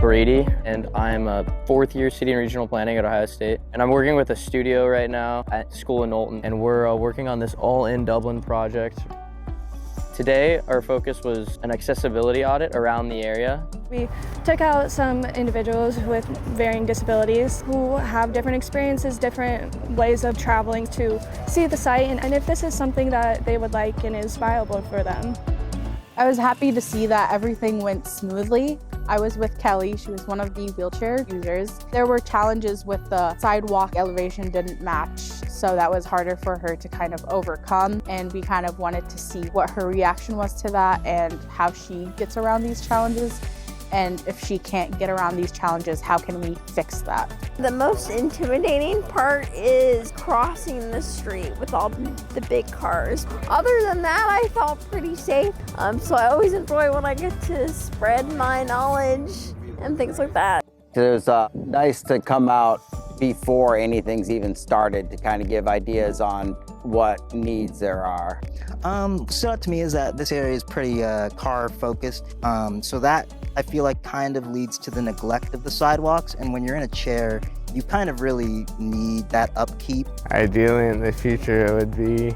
Brady, and I'm a fourth year city and regional planning at Ohio State. And I'm working with a studio right now at school in Knowlton, and we're working on this All In Dublin project. Today, our focus was an accessibility audit around the area. We took out some individuals with varying disabilities who have different experiences, different ways of traveling to see the site, and if this is something that they would like and is viable for them. I was happy to see that everything went smoothly. I was with Kelly, she was one of the wheelchair users. There were challenges with the sidewalk elevation didn't match, so that was harder for her to kind of overcome, and we kind of wanted to see what her reaction was to that and how she gets around these challenges. And if she can't get around these challenges, how can we fix that? The most intimidating part is crossing the street with all the big cars. Other than that, I felt pretty safe. So I always enjoy when I get to spread my knowledge and things like that. It was nice to come out before anything's even started to kind of give ideas on what needs there are. Stood out to me is that this area is pretty car focused, so that I feel like kind of leads to the neglect of the sidewalks, and when you're in a chair, you kind of really need that upkeep. Ideally in the future it would be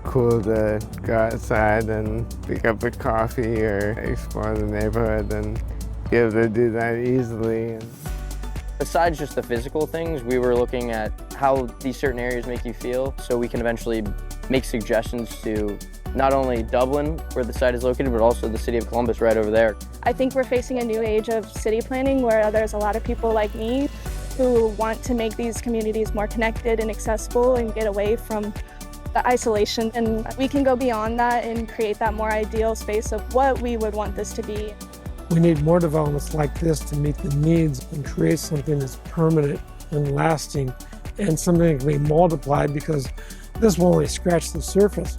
cool to go outside and pick up a coffee or explore the neighborhood and be able to do that easily. Besides just the physical things, we were looking at how these certain areas make you feel, so we can eventually make suggestions to not only Dublin, where the site is located, but also the city of Columbus right over there. I think we're facing a new age of city planning where there's a lot of people like me who want to make these communities more connected and accessible and get away from the isolation. And we can go beyond that and create that more ideal space of what we would want this to be. We need more developments like this to meet the needs and create something that's permanent and lasting and something that can be multiplied, because this will only scratch the surface.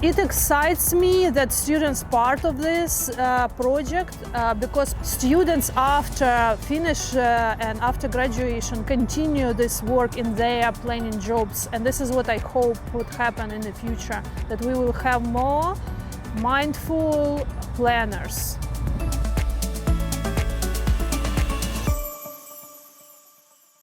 It excites me that students part of this project because students after finish and after graduation continue this work in their planning jobs, and this is what I hope would happen in the future, that we will have more mindful planners.